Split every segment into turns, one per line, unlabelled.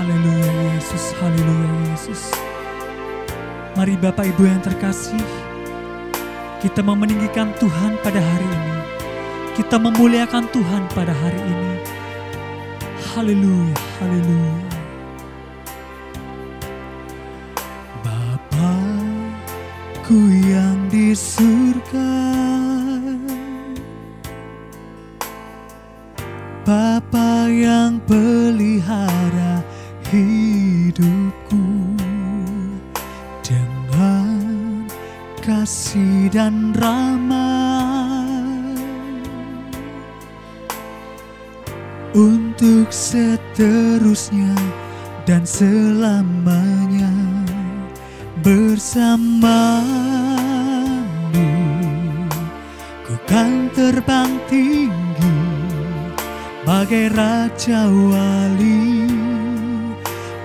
Haleluya Yesus, haleluya Yesus. Mari Bapak Ibu yang terkasih, kita mau meninggikan Tuhan pada hari ini. Kita memuliakan Tuhan pada hari ini. Haleluya, haleluya. Bapa-Ku yang di surga, Bapa yang pelihara hidupku dengan kasih dan rahmat, untuk seterusnya dan selamanya bersamamu. Ku kan terbang tinggi bagai Raja Wali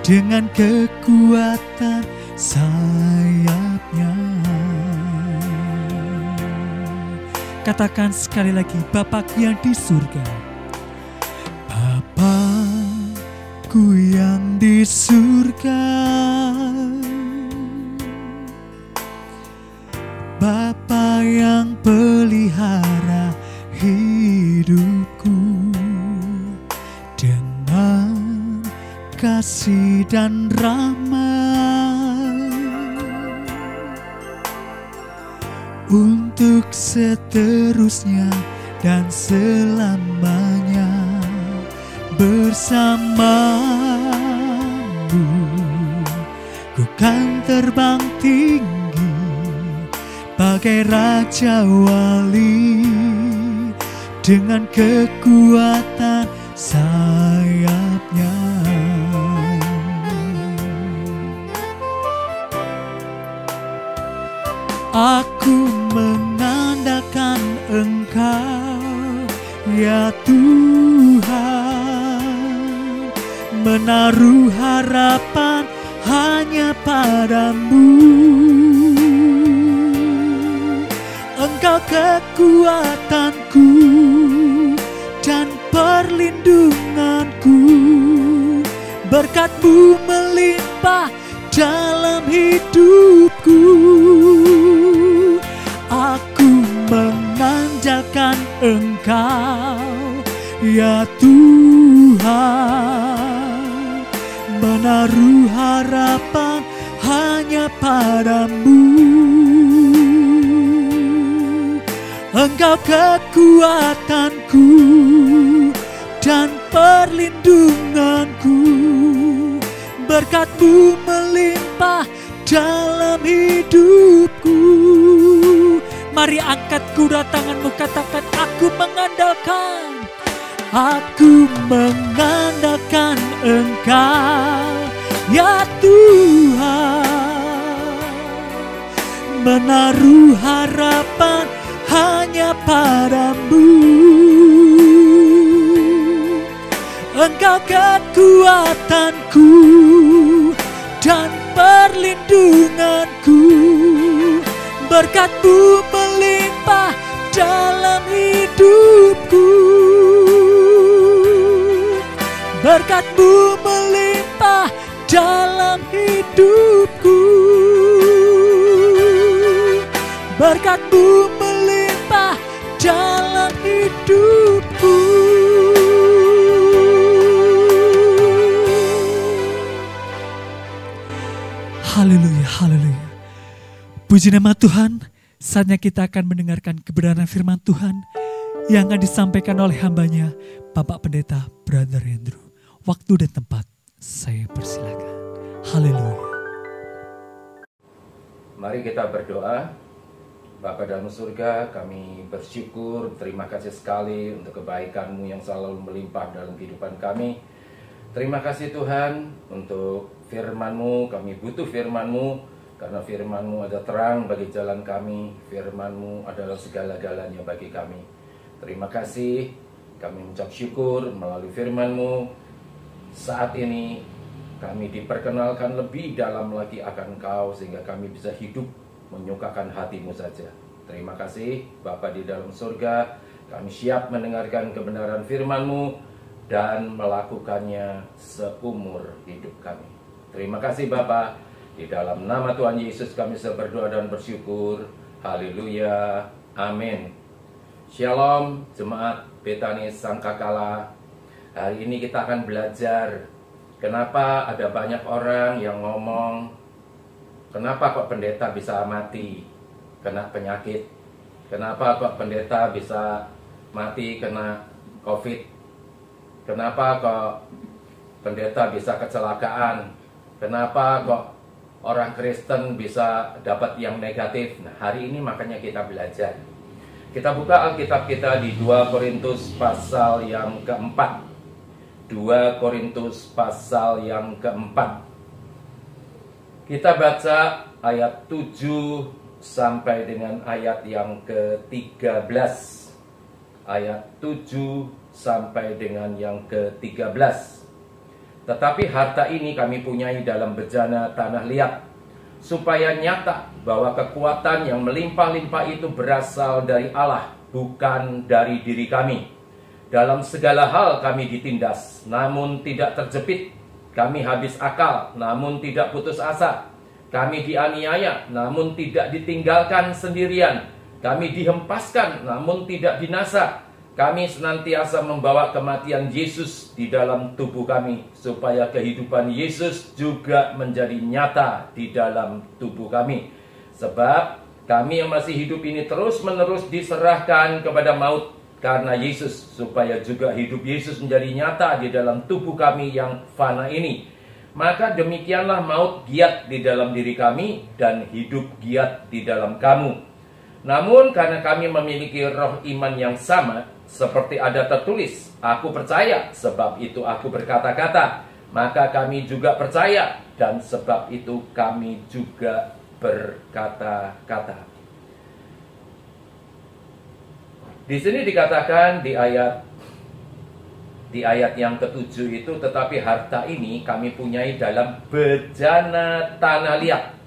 dengan kekuatan sayapnya. Katakan sekali lagi, Bapa-Ku yang di surga. Bapa-Ku yang di surga, Bapa yang pelihara hidupku dengan kasih dan rahmat, untuk seterusnya dan selamanya bersamamu. Ku kan terbang tinggi bagai Raja Wali dengan kekuatan sayapnya. Aku mengandalkan Engkau, ya Tuhan, menaruh harapan hanya padamu. Engkau kekuatanku dan perlindunganku, berkat-Mu melimpah dalam hidupku. Aku mengandalkan Engkau, ya Tuhan, menaruh harapan hanya padamu. Engkau kekuatanku dan perlindunganku, berkat-Mu melimpah dalam hidupku. Mari angkat kedua tanganmu, katakan, aku mengandalkan. Aku mengandalkan Engkau, ya Tuhan, menaruh harapan hanya padamu. Engkau kekuatanku dan perlindunganku, berkat-Mu melimpah dalam hidupku. Berkat-Mu melimpah dalam hidupku. Berkat-Mu melimpah dalam hidupku. Haleluya, haleluya. Puji nama Tuhan. Saatnya kita akan mendengarkan kebenaran firman Tuhan yang akan disampaikan oleh hambanya, Bapak Pendeta Brother Andrew. Waktu dan tempat saya persilakan. Haleluya.
Mari kita berdoa. Bapa dalam surga, kami bersyukur, terima kasih sekali untuk kebaikan-Mu yang selalu melimpah dalam kehidupan kami. Terima kasih Tuhan untuk firman-Mu, kami butuh firman-Mu, karena firman-Mu ada terang bagi jalan kami, firman-Mu adalah segala-galanya bagi kami. Terima kasih, kami mengucap syukur melalui firman-Mu. Saat ini kami diperkenalkan lebih dalam lagi akan Engkau, sehingga kami bisa hidup menyukakan hati-Mu saja. Terima kasih Bapa di dalam surga, kami siap mendengarkan kebenaran firman-Mu. dan melakukannya seumur hidup kami. Terima kasih Bapa. Di dalam nama Tuhan Yesus kami berdoa dan bersyukur. Haleluya. Amin. Shalom jemaat Betani Sangkakala. Hari ini kita akan belajar kenapa ada banyak orang yang ngomong, kenapa kok pendeta bisa mati kena penyakit? Kenapa kok pendeta bisa mati kena COVID? Kenapa kok pendeta bisa kecelakaan? Kenapa kok orang Kristen bisa dapat yang negatif? Nah, hari ini makanya kita belajar. Kita buka Alkitab kita di 2 Korintus pasal yang keempat. 2 Korintus pasal yang keempat. Kita baca ayat 7 sampai dengan ayat yang ke-13. Ayat 7 sampai dengan yang ke-13. Tetapi harta ini kami punyai dalam bejana tanah liat, supaya nyata bahwa kekuatan yang melimpah-limpah itu berasal dari Allah, bukan dari diri kami. Dalam segala hal kami ditindas, namun tidak terjepit. Kami habis akal, namun tidak putus asa. Kami dianiaya, namun tidak ditinggalkan sendirian. Kami dihempaskan, namun tidak binasa. Kami senantiasa membawa kematian Yesus di dalam tubuh kami, supaya kehidupan Yesus juga menjadi nyata di dalam tubuh kami. Sebab kami yang masih hidup ini terus-menerus diserahkan kepada maut karena Yesus, supaya juga hidup Yesus menjadi nyata di dalam tubuh kami yang fana ini. Maka demikianlah maut giat di dalam diri kami dan hidup giat di dalam kamu. Namun karena kami memiliki roh iman yang sama, seperti ada tertulis, aku percaya, sebab itu aku berkata-kata. Maka kami juga percaya, dan sebab itu kami juga berkata-kata. Di sini dikatakan di ayat yang ke-7 itu, tetapi harta ini kami punyai dalam bejana tanah liat.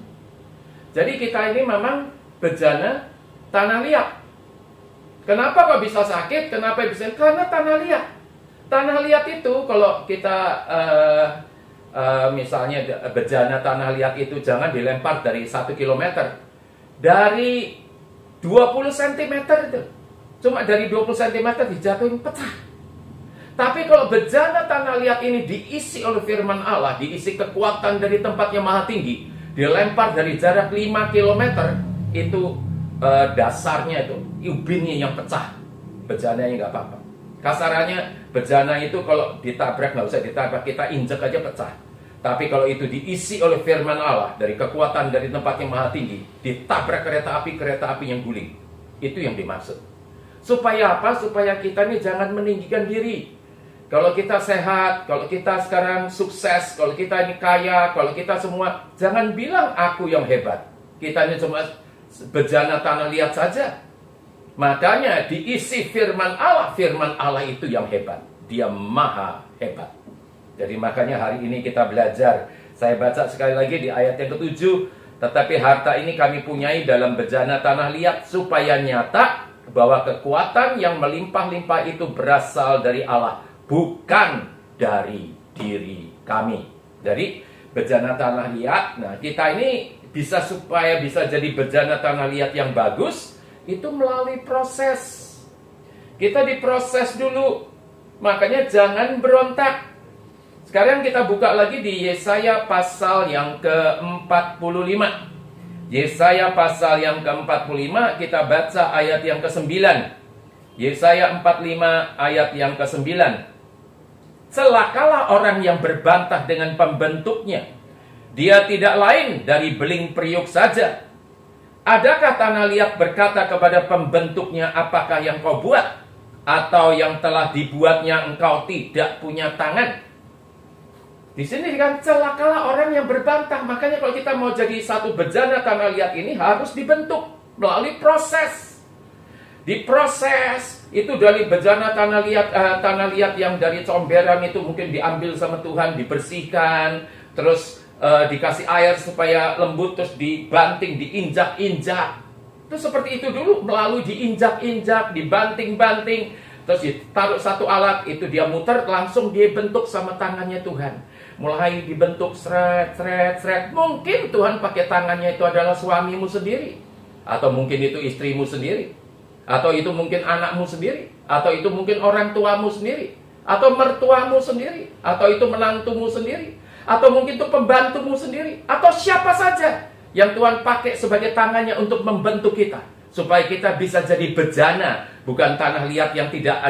Jadi kita ini memang bejana tanah liat. Kenapa kok bisa sakit? Kenapa bisa? Karena tanah liat. Tanah liat itu kalau kita misalnya bejana tanah liat itu jangan dilempar dari 1 kilometer. Dari 20 cm itu. Cuma dari 20 cm dijatuhin pecah. Tapi kalau bejana tanah liat ini diisi oleh firman Allah, diisi kekuatan dari tempat yang maha tinggi, dilempar dari jarak 5 km, itu dasarnya itu, ubinnya yang pecah. Bejananya nggak apa-apa. Kasarannya, bejana itu kalau ditabrak, nggak usah ditabrak, kita injek aja pecah. Tapi kalau itu diisi oleh firman Allah, dari kekuatan dari tempat yang maha tinggi, ditabrak kereta api yang guling. Itu yang dimaksud. Supaya apa? Supaya kita ini jangan meninggikan diri. Kalau kita sehat, kalau kita sekarang sukses, kalau kita ini kaya, kalau kita semua, jangan bilang aku yang hebat. Kita ini cuma bejana tanah liat saja. Makanya diisi firman Allah itu yang hebat. Dia maha hebat. Jadi makanya hari ini kita belajar. Saya baca sekali lagi di ayat yang ke-7. Tetapi harta ini kami punyai dalam bejana tanah liat, supaya nyata bahwa kekuatan yang melimpah-limpah itu berasal dari Allah, bukan dari diri kami. Jadi bejana tanah liat, nah kita ini supaya bisa jadi bejana tanah liat yang bagus, itu melalui proses. Kita diproses dulu. Makanya jangan berontak. Sekarang kita buka lagi di Yesaya pasal yang ke-45. Yesaya pasal yang ke-45, kita baca ayat yang ke-9. Yesaya 45 ayat yang ke-9. Celakalah orang yang berbantah dengan pembentuknya. Dia tidak lain dari beling periuk saja. Adakah tanah liat berkata kepada pembentuknya, apakah yang kau buat? Atau yang telah dibuatnya engkau tidak punya tangan? Di sini kan celakalah orang yang berbantah. Makanya kalau kita mau jadi satu bejana tanah liat ini harus dibentuk melalui proses. Diproses itu dari bejana tanah liat yang dari comberan itu mungkin diambil sama Tuhan, dibersihkan, terus dikasih air supaya lembut, terus dibanting, diinjak-injak. Itu seperti itu dulu, melalui diinjak-injak, dibanting-banting, terus ditaruh satu alat, itu dia muter, langsung dibentuk sama tangannya Tuhan. Mulai dibentuk seret. Mungkin Tuhan pakai tangannya itu adalah suamimu sendiri, atau mungkin itu istrimu sendiri, atau itu mungkin anakmu sendiri, atau itu mungkin orang tuamu sendiri, atau mertuamu sendiri, atau itu menantumu sendiri, atau mungkin itu pembantumu sendiri, atau siapa saja yang Tuhan pakai sebagai tangannya untuk membentuk kita, supaya kita bisa jadi bejana, bukan tanah liat yang tidak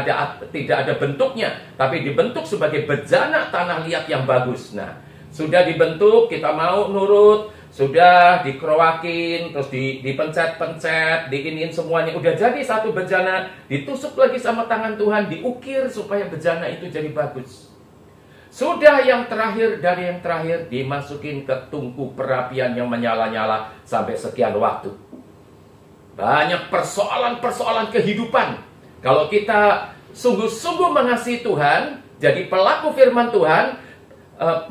ada bentuknya, tapi dibentuk sebagai bejana tanah liat yang bagus. Nah, sudah dibentuk, kita mau nurut, sudah dikerowakin, terus dipencet-pencet, diinin semuanya, udah jadi satu bejana, ditusuk lagi sama tangan Tuhan, diukir supaya bejana itu jadi bagus. Sudah yang terakhir dari yang terakhir, dimasukin ke tungku perapian yang menyala-nyala sampai sekian waktu. Banyak persoalan-persoalan kehidupan. Kalau kita sungguh-sungguh mengasihi Tuhan, jadi pelaku firman Tuhan,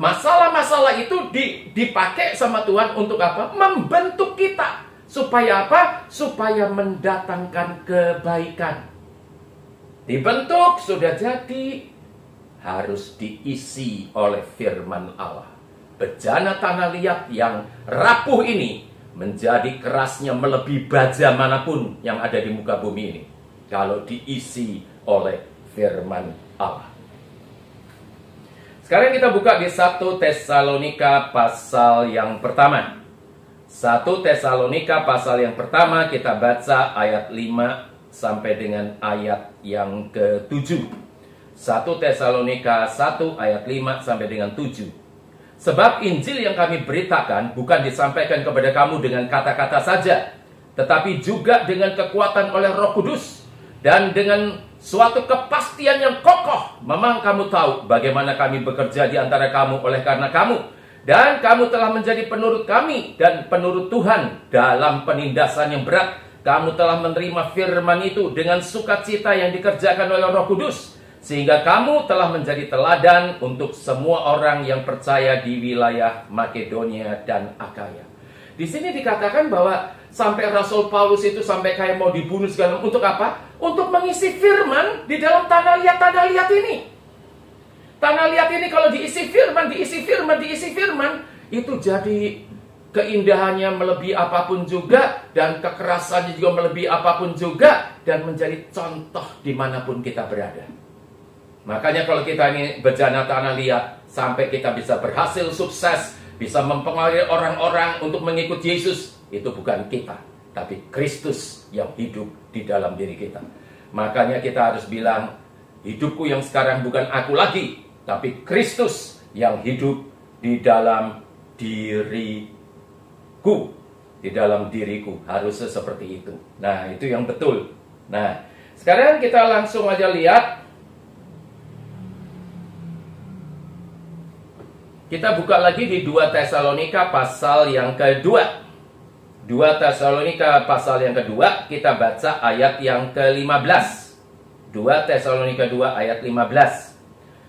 masalah-masalah itu dipakai sama Tuhan untuk apa? Membentuk kita. Supaya apa? Supaya mendatangkan kebaikan. Dibentuk, sudah jadi, harus diisi oleh firman Allah. Bejana tanah liat yang rapuh ini menjadi kerasnya melebihi baja manapun yang ada di muka bumi ini, kalau diisi oleh firman Allah. Sekarang kita buka di 1 Tesalonika pasal yang pertama. 1 Tesalonika pasal yang pertama, kita baca ayat 5 sampai dengan ayat yang ke-7. 1 Tesalonika 1 ayat 5 sampai dengan 7. Sebab Injil yang kami beritakan bukan disampaikan kepada kamu dengan kata-kata saja, tetapi juga dengan kekuatan oleh Roh Kudus dan dengan suatu kepastian yang kokoh. Memang kamu tahu bagaimana kami bekerja di antara kamu oleh karena kamu, dan kamu telah menjadi penurut kami dan penurut Tuhan dalam penindasan yang berat. Kamu telah menerima firman itu dengan sukacita yang dikerjakan oleh Roh Kudus, sehingga kamu telah menjadi teladan untuk semua orang yang percaya di wilayah Makedonia dan Akaya. Di sini dikatakan bahwa sampai Rasul Paulus itu sampai kayak mau dibunuh segala. Untuk apa? Untuk mengisi firman di dalam tanah liat ini. Tanah liat ini kalau diisi firman, itu jadi keindahannya melebihi apapun juga, dan kekerasannya juga melebihi apapun juga, dan menjadi contoh dimanapun kita berada. Makanya kalau kita ini bejana tanah liat, sampai kita bisa berhasil sukses, bisa mempengaruhi orang-orang untuk mengikut Yesus, itu bukan kita, tapi Kristus yang hidup di dalam diri kita. Makanya kita harus bilang, hidupku yang sekarang bukan aku lagi, tapi Kristus yang hidup di dalam diriku. Di dalam diriku, harusnya seperti itu. Nah, itu yang betul. Nah, sekarang kita langsung aja lihat. Kita buka lagi di 2 Tesalonika pasal yang kedua. 2 Tesalonika pasal yang kedua, kita baca ayat yang ke-15. 2 Tesalonika 2 ayat 15.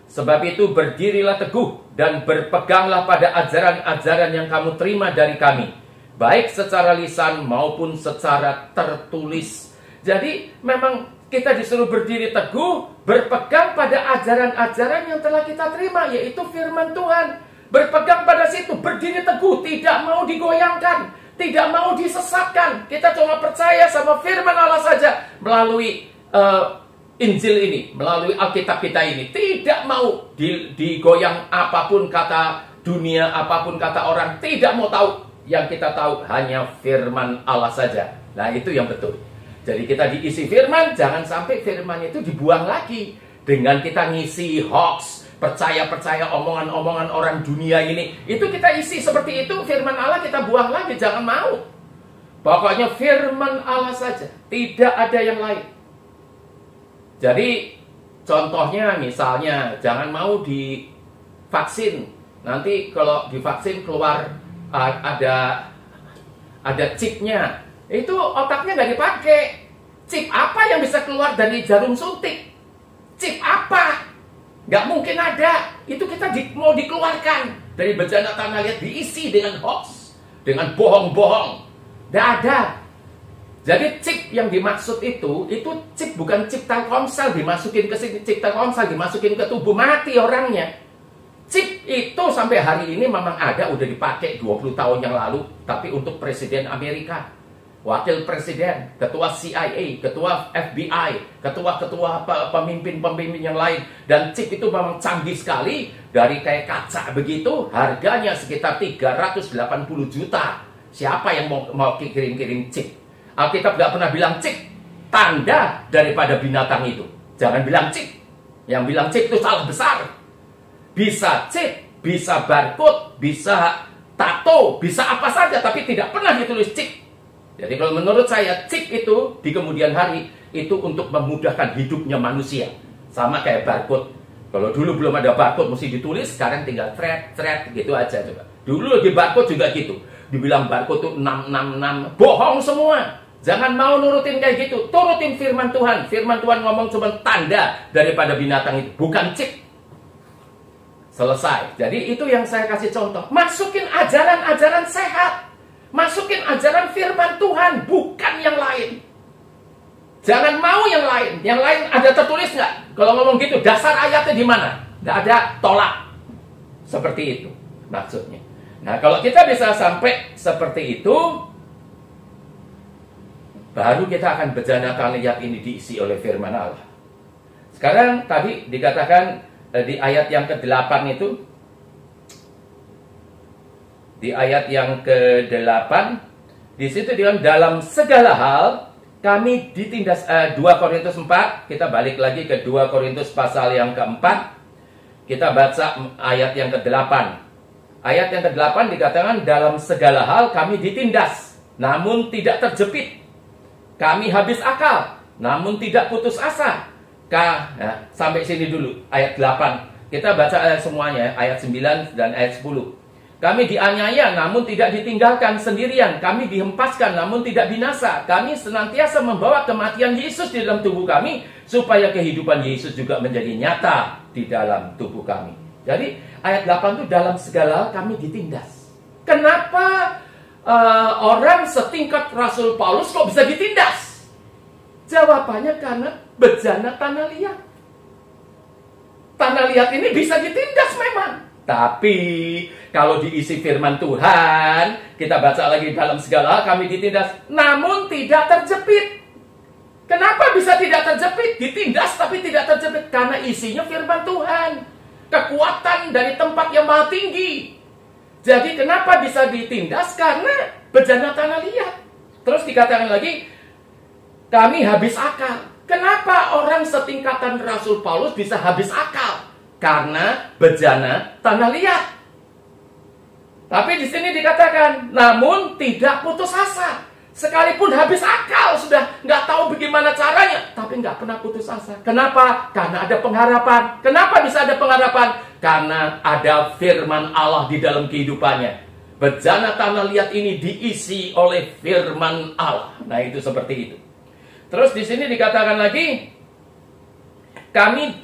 Sebab itu berdirilah teguh dan berpeganglah pada ajaran-ajaran yang kamu terima dari kami, baik secara lisan maupun secara tertulis. Jadi memang kita disuruh berdiri teguh, berpegang pada ajaran-ajaran yang telah kita terima, yaitu firman Tuhan. Berpegang pada situ, berdiri teguh, tidak mau digoyangkan, tidak mau disesatkan. Kita cuma percaya sama firman Allah saja melalui Injil ini, melalui Alkitab kita ini. Tidak mau digoyang apapun kata dunia, apapun kata orang. Tidak mau tahu. Yang kita tahu hanya firman Allah saja. Nah, itu yang betul. Jadi kita diisi firman, jangan sampai firman itu dibuang lagi dengan kita ngisi hoax, percaya-percaya omongan-omongan orang dunia ini. Itu kita isi seperti itu, firman Allah kita buang lagi, jangan mau. Pokoknya firman Allah saja, tidak ada yang lain. Jadi contohnya misalnya, jangan mau divaksin. Nanti kalau divaksin keluar ada chipnya, itu otaknya nggak dipakai. Chip apa yang bisa keluar dari jarum suntik? Chip apa? Nggak mungkin ada. Itu kita mau dikeluarkan dari bejana tanah liat, diisi dengan hoax, dengan bohong-bohong. Nggak ada. Jadi chip yang dimaksud itu chip bukan chip Telkomsel dimasukin ke sini, chip Telkomsel dimasukin ke tubuh, mati orangnya. Chip itu sampai hari ini memang ada, udah dipakai 20 tahun yang lalu, tapi untuk Presiden Amerika, Wakil Presiden, Ketua CIA, Ketua FBI, Ketua-ketua pemimpin-pemimpin yang lain. Dan chip itu memang canggih sekali, dari kayak kaca begitu, harganya sekitar 380 juta. Siapa yang mau kirim-kirim chip? Alkitab nggak pernah bilang chip, tanda daripada binatang itu. Jangan bilang chip. Yang bilang chip itu salah besar. Bisa chip, bisa barcode, bisa tato, bisa apa saja, tapi tidak pernah ditulis chip. Jadi kalau menurut saya, chip itu di kemudian hari itu untuk memudahkan hidupnya manusia. Sama kayak barcode. Kalau dulu belum ada barcode mesti ditulis, sekarang tinggal thread gitu aja coba. Dulu di barcode juga gitu. Dibilang barcode itu 666, bohong semua. Jangan mau nurutin kayak gitu. Turutin firman Tuhan. Firman Tuhan ngomong cuma tanda daripada binatang itu, bukan chip. Selesai. Jadi itu yang saya kasih contoh. Masukin ajaran-ajaran sehat. Masukin ajaran firman Tuhan, bukan yang lain. Jangan mau yang lain. Yang lain ada tertulis nggak? Kalau ngomong gitu, dasar ayatnya di mana? Nggak ada, tolak. Seperti itu maksudnya. Nah, kalau kita bisa sampai seperti itu, baru kita akan berjalan lihat ini diisi oleh firman Allah. Sekarang tadi dikatakan di ayat yang ke-8 itu, di ayat yang ke-8, di situ dia dalam segala hal kami ditindas. 2 Korintus 4, kita balik lagi ke 2 Korintus pasal yang ke-4, kita baca ayat yang ke-8. Ayat yang ke-8 dikatakan dalam segala hal kami ditindas, namun tidak terjepit. Kami habis akal, namun tidak putus asa. Nah, sampai sini dulu, ayat 8. Kita baca semuanya, ayat 9 dan ayat 10. Kami dianiaya, namun tidak ditinggalkan sendirian. Kami dihempaskan, namun tidak binasa. Kami senantiasa membawa kematian Yesus di dalam tubuh kami, supaya kehidupan Yesus juga menjadi nyata di dalam tubuh kami. Jadi, ayat 8 itu dalam segala hal kami ditindas. Kenapa orang setingkat Rasul Paulus kok bisa ditindas? Jawabannya karena bejana tanah liat. Tanah liat ini bisa ditindas memang. Tapi kalau diisi firman Tuhan, kita baca lagi dalam segala hal kami ditindas, namun tidak terjepit. Kenapa bisa tidak terjepit? Ditindas tapi tidak terjepit karena isinya firman Tuhan. Kekuatan dari tempat yang maha tinggi. Jadi kenapa bisa ditindas? Karena bejana tanah liat. Terus dikatakan lagi, kami habis akal. Kenapa orang setingkatan Rasul Paulus bisa habis akal? Karena bejana tanah liat. Tapi di sini dikatakan, namun tidak putus asa. Sekalipun habis akal, sudah nggak tahu bagaimana caranya, tapi nggak pernah putus asa. Kenapa? Karena ada pengharapan. Kenapa bisa ada pengharapan? Karena ada firman Allah di dalam kehidupannya. Bejana tanah liat ini diisi oleh firman Allah. Nah, itu seperti itu. Terus di sini dikatakan lagi, kami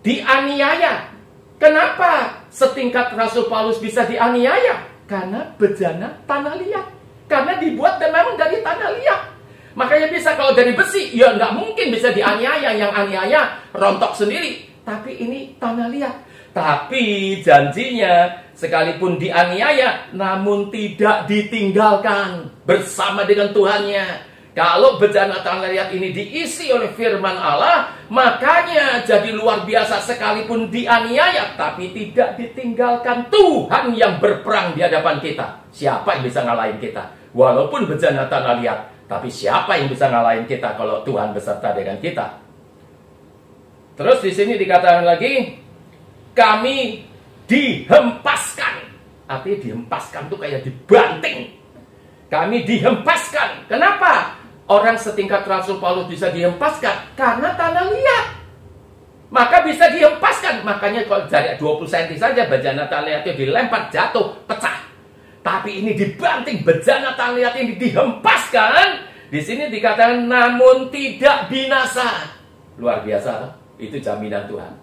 dianiaya. Kenapa setingkat Rasul Paulus bisa dianiaya? Karena bejana tanah liat. Karena dibuat dan memang dari tanah liat. Makanya bisa kalau dari besi, ya nggak mungkin bisa dianiaya. Yang aniaya rontok sendiri. Tapi ini tanah liat. Tapi janjinya, sekalipun dianiaya, namun tidak ditinggalkan bersama dengan Tuhannya. Kalau bejana tanah liat ini diisi oleh firman Allah, makanya jadi luar biasa sekalipun dianiaya, tapi tidak ditinggalkan. Tuhan yang berperang di hadapan kita. Siapa yang bisa ngalahin kita? Walaupun bejana tanah liat, tapi siapa yang bisa ngalahin kita kalau Tuhan beserta dengan kita? Terus di sini dikatakan lagi, kami dihempaskan. Artinya dihempaskan itu kayak dibanting. Kami dihempaskan. Kenapa? Orang setingkat Rasul Paulus bisa dihempaskan karena tanah liat. Maka bisa dihempaskan. Makanya kalau jarak 20 cm saja bejana tanah liat itu dilempar, jatuh, pecah. Tapi ini dibanting, bejana tanah liat ini dihempaskan. Di sini dikatakan namun tidak binasa. Luar biasa, itu jaminan Tuhan.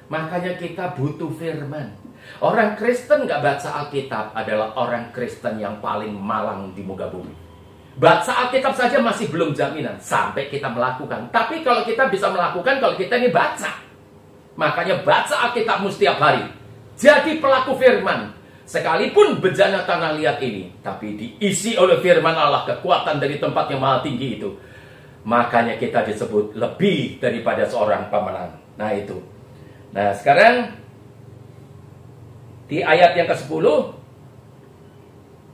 Makanya kita butuh firman. Orang Kristen nggak baca Alkitab adalah orang Kristen yang paling malang di muka bumi. Baca Alkitab saja masih belum jaminan sampai kita melakukan. Tapi kalau kita bisa melakukan, kalau kita ini baca. Makanya baca Alkitabmu setiap hari. Jadi pelaku firman. Sekalipun bejana tanah liat ini, tapi diisi oleh firman Allah, kekuatan dari tempat yang maha tinggi itu. Makanya kita disebut lebih daripada seorang pemenang. Nah itu. Nah sekarang di ayat yang ke-10,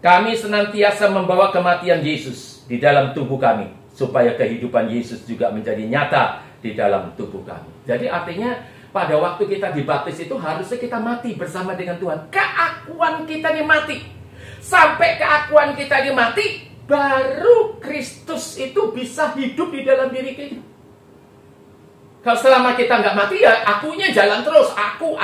kami senantiasa membawa kematian Yesus di dalam tubuh kami, supaya kehidupan Yesus juga menjadi nyata di dalam tubuh kami. Jadi artinya pada waktu kita dibaptis itu harusnya kita mati bersama dengan Tuhan. Keakuan kita ini mati. Sampai keakuan kita ini mati, baru Kristus itu bisa hidup di dalam diri kita. Kalau selama kita nggak mati ya akunya jalan terus. Aku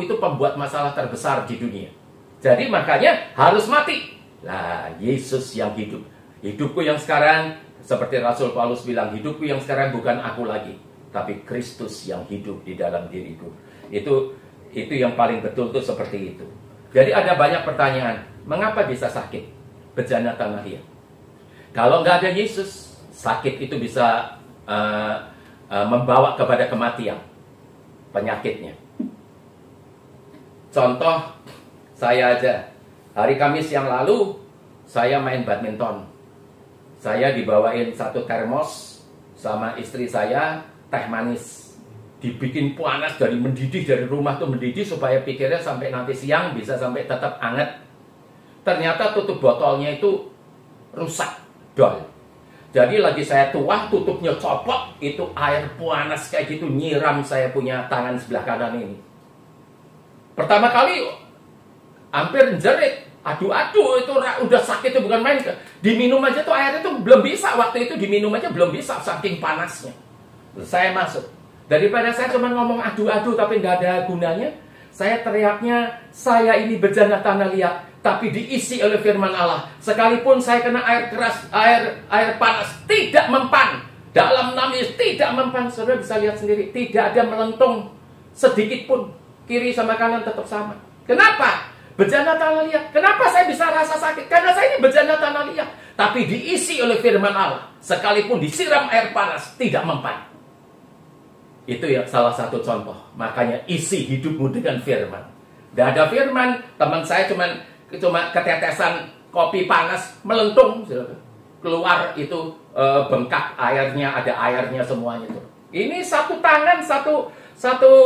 itu pembuat masalah terbesar di dunia. Jadi makanya harus mati. Nah, Yesus yang hidup. Hidupku yang sekarang, seperti Rasul Paulus bilang, hidupku yang sekarang bukan aku lagi, tapi Kristus yang hidup di dalam diriku. Itu yang paling betul tuh seperti itu. Jadi ada banyak pertanyaan. Mengapa bisa sakit? Bejana tanah liat. Kalau nggak ada Yesus, sakit itu bisa membawa kepada kematian. Penyakitnya. Contoh, saya aja, hari Kamis yang lalu, saya main badminton. Saya dibawain satu termos sama istri saya, teh manis. Dibikin panas dari mendidih, dari rumah tuh mendidih, supaya pikirnya sampai nanti siang bisa sampai tetap hangat. Ternyata tutup botolnya itu rusak, dol. Jadi lagi saya tuang, tutupnya copot, itu air panas kayak gitu nyiram saya punya tangan sebelah kanan ini. Pertama kali hampir jerit, aduh itu udah sakit, itu bukan main. Diminum aja tuh airnya tuh belum bisa, waktu itu diminum aja belum bisa saking panasnya. Saya masuk, daripada saya cuma ngomong aduh tapi nggak ada gunanya, saya teriaknya, saya ini bejana tanah liat, tapi diisi oleh firman Allah. Sekalipun saya kena air keras, air panas, tidak mempan. Dalam nama Yesus tidak mempan. Saudara bisa lihat sendiri, tidak ada melentung sedikit pun. Kiri sama kanan tetap sama. Kenapa? Bejana tanah liat. Kenapa saya bisa rasa sakit? Karena saya ini bejana tanah liat, tapi diisi oleh firman Allah. Sekalipun disiram air panas, tidak mempan. Itu ya salah satu contoh. Makanya isi hidupmu dengan firman. Tidak ada firman, teman saya cuma ketetesan kopi panas melentung, keluar itu bengkak airnya, ada airnya semuanya itu. Ini satu tangan, satu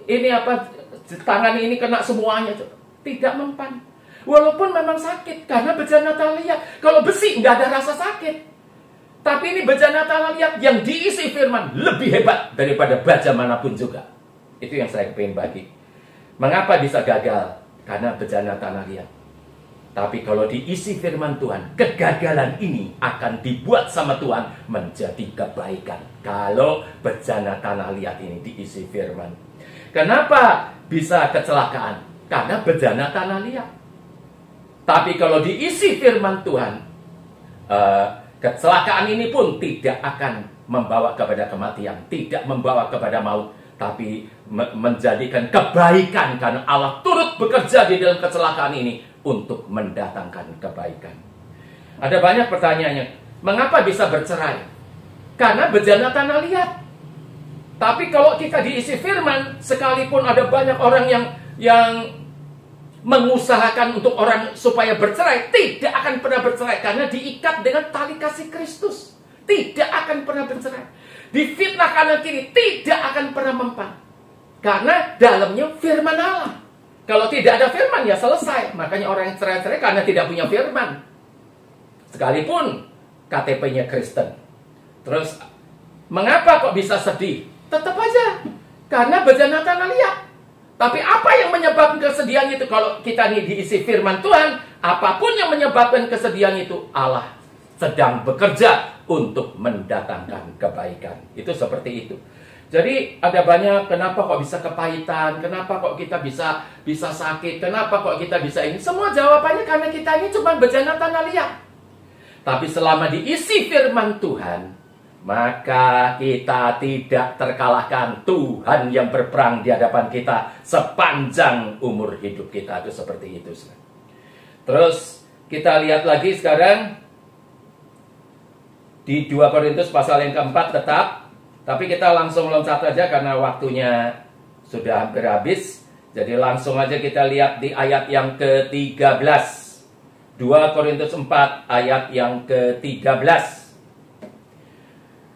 ini apa, tangan ini kena semuanya itu. Tidak mempan. Walaupun memang sakit karena bejana tanah liat. Kalau besi nggak ada rasa sakit. Tapi ini bejana tanah liat yang diisi firman lebih hebat daripada baja manapun juga. Itu yang saya pengen bagi. Mengapa bisa gagal? Karena bejana tanah liat. Tapi kalau diisi firman Tuhan, kegagalan ini akan dibuat sama Tuhan menjadi kebaikan. Kalau bejana tanah liat ini diisi firman. Kenapa bisa kecelakaan? Karena bejana tanah liat. Tapi kalau diisi firman Tuhan, kecelakaan ini pun tidak akan membawa kepada kematian, tidak membawa kepada maut, tapi menjadikan kebaikan, karena Allah turut bekerja di dalam kecelakaan ini untuk mendatangkan kebaikan. Ada banyak pertanyaannya. Mengapa bisa bercerai? Karena bejana tanah liat. Tapi kalau kita diisi firman, sekalipun ada banyak orang yang mengusahakan untuk orang supaya bercerai, tidak akan pernah bercerai karena diikat dengan tali kasih Kristus. Tidak akan pernah bercerai. Difitnah kanan kiri, tidak akan pernah mempan. Karena dalamnya firman Allah. Kalau tidak ada firman ya selesai. Makanya orang yang cerai-cerai karena tidak punya firman. Sekalipun KTP-nya Kristen. Terus mengapa kok bisa sedih? Tetap aja. Karena bejana tanah liat. Tapi apa yang menyebabkan kesedihan itu? Kalau kita ini diisi firman Tuhan, apapun yang menyebabkan kesedihan itu, Allah sedang bekerja untuk mendatangkan kebaikan. Itu seperti itu. Jadi ada banyak, kenapa kok bisa kepahitan, kenapa kok kita bisa sakit, kenapa kok kita bisa ini. Semua jawabannya karena kita ini cuma bejana tanah liat. Tapi selama diisi firman Tuhan, maka kita tidak terkalahkan. Tuhan yang berperang di hadapan kita sepanjang umur hidup kita. Itu seperti itu. Terus kita lihat lagi sekarang di 2 Korintus pasal yang keempat tetap. Tapi kita langsung loncat aja karena waktunya sudah hampir habis. Jadi langsung aja kita lihat di ayat yang ke-13. 2 Korintus 4 ayat yang ke-13.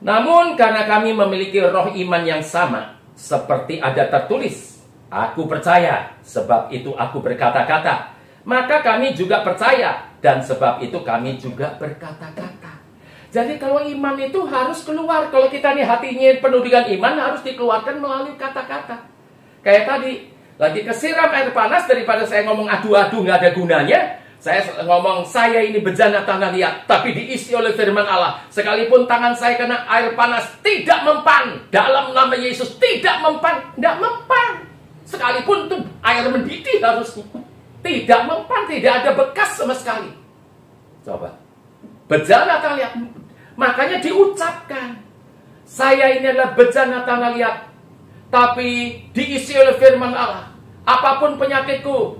Namun karena kami memiliki roh iman yang sama, seperti ada tertulis, aku percaya, sebab itu aku berkata-kata. Maka kami juga percaya, dan sebab itu kami juga berkata-kata. Jadi kalau iman itu harus keluar. Kalau kita nih hatinya penuh dengan iman, harus dikeluarkan melalui kata-kata. Kayak tadi, lagi kesiram air panas, daripada saya ngomong adu-adu nggak ada gunanya, saya ngomong saya ini bejana tanah liat, tapi diisi oleh firman Allah. Sekalipun tangan saya kena air panas, tidak mempan. Dalam nama Yesus, tidak mempan. Tidak mempan. Sekalipun itu air mendidih harusnya. Tidak mempan, tidak ada bekas sama sekali. Coba. Bejana tanah liat. Makanya diucapkan. Saya ini adalah bejana tanah liat, tapi diisi oleh firman Allah. Apapun penyakitku,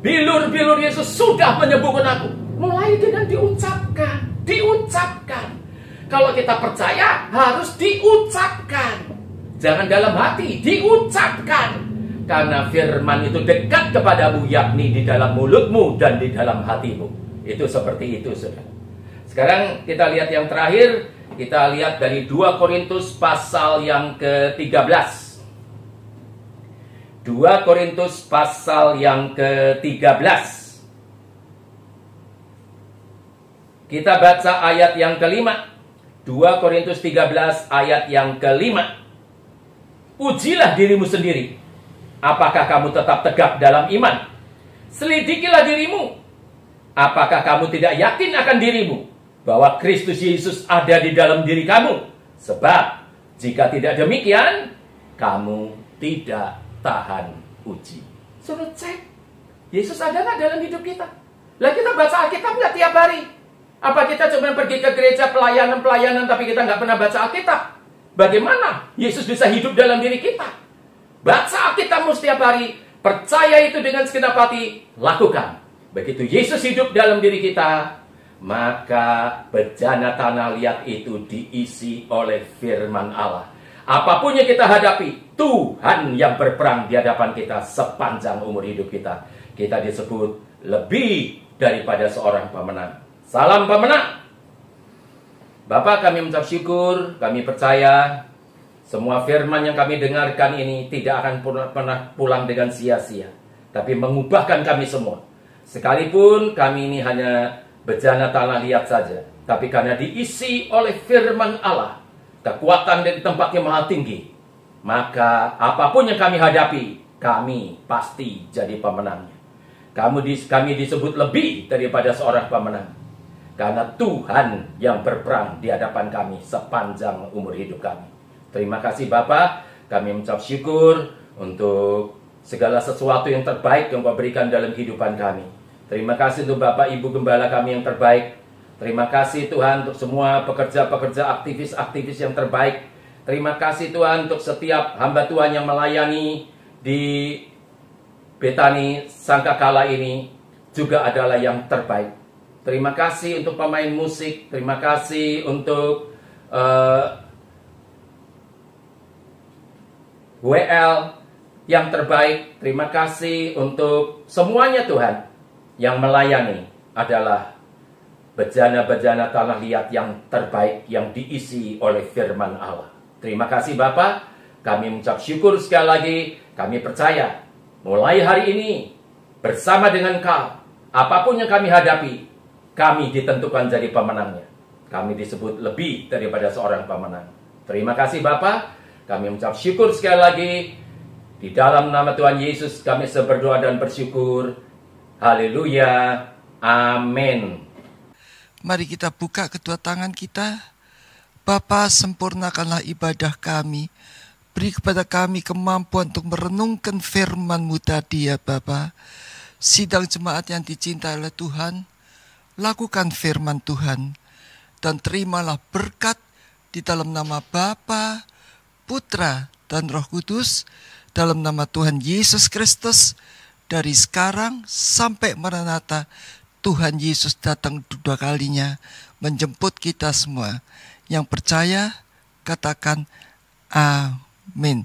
bilur-bilur Yesus sudah menyembuhkan aku. Mulai dengan diucapkan. Diucapkan. Kalau kita percaya, harus diucapkan. Jangan dalam hati, diucapkan. Karena firman itu dekat kepadamu, yakni di dalam mulutmu dan di dalam hatimu. Itu seperti itu, saudara. Sekarang kita lihat yang terakhir. Kita lihat dari 2 Korintus pasal yang ke-13. 2 Korintus pasal yang ke-13. Kita baca ayat yang kelima. 2 Korintus 13 ayat yang kelima. Ujilah dirimu sendiri. Apakah kamu tetap tegak dalam iman? Selidikilah dirimu. Apakah kamu tidak yakin akan dirimu bahwa Kristus Yesus ada di dalam diri kamu? Sebab jika tidak demikian, kamu tidak tahan uji. Suruh cek, Yesus ada nggak dalam hidup kita? Lah kita baca Alkitab nggak tiap hari? Apa kita cuma pergi ke gereja pelayanan tapi kita nggak pernah baca Alkitab? Bagaimana Yesus bisa hidup dalam diri kita? Baca Alkitabmu setiap hari, percaya itu dengan segenap hati, lakukan. Begitu Yesus hidup dalam diri kita, maka bejana tanah liat itu diisi oleh firman Allah. Apapun yang kita hadapi, Tuhan yang berperang di hadapan kita sepanjang umur hidup kita. Kita disebut lebih daripada seorang pemenang. Salam pemenang. Bapak, kami mengucap syukur, kami percaya semua firman yang kami dengarkan ini tidak akan pernah pulang dengan sia-sia, tapi mengubahkan kami semua. Sekalipun kami ini hanya bejana tanah liat saja, tapi karena diisi oleh firman Allah, kekuatan dari tempat yang maha tinggi, maka apapun yang kami hadapi, kami pasti jadi pemenangnya. Kami disebut lebih daripada seorang pemenang, karena Tuhan yang berperang di hadapan kami sepanjang umur hidup kami. Terima kasih Bapak, kami mengucap syukur untuk segala sesuatu yang terbaik yang Kau berikan dalam kehidupan kami. Terima kasih untuk Bapak Ibu Gembala kami yang terbaik. Terima kasih Tuhan untuk semua pekerja-pekerja aktivis-aktivis yang terbaik. Terima kasih Tuhan untuk setiap hamba Tuhan yang melayani di Betani Sangkakala ini juga adalah yang terbaik. Terima kasih untuk pemain musik. Terima kasih untuk WL yang terbaik. Terima kasih untuk semuanya Tuhan yang melayani adalah bejana-bejana tanah liat yang terbaik yang diisi oleh firman Allah. Terima kasih Bapak, kami mengucap syukur sekali lagi. Kami percaya mulai hari ini bersama dengan Kau, apapun yang kami hadapi, kami ditentukan jadi pemenangnya. Kami disebut lebih daripada seorang pemenang. Terima kasih Bapak, kami mengucap syukur sekali lagi. Di dalam nama Tuhan Yesus kami berdoa dan bersyukur. Haleluya. Amin.
Mari kita buka kedua tangan kita. Bapa, sempurnakanlah ibadah kami. Beri kepada kami kemampuan untuk merenungkan firman-Mu tadi ya Bapa. Sidang jemaat yang dicintai oleh Tuhan, lakukan firman Tuhan. Dan terimalah berkat di dalam nama Bapa, Putra, dan Roh Kudus. Dalam nama Tuhan Yesus Kristus. Dari sekarang sampai Maranatha. Tuhan Yesus datang kedua kalinya menjemput kita semua. Yang percaya, katakan amin.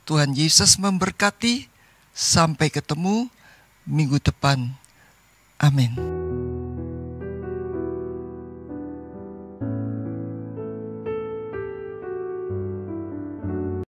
Tuhan Yesus memberkati. Sampai ketemu minggu depan. Amin.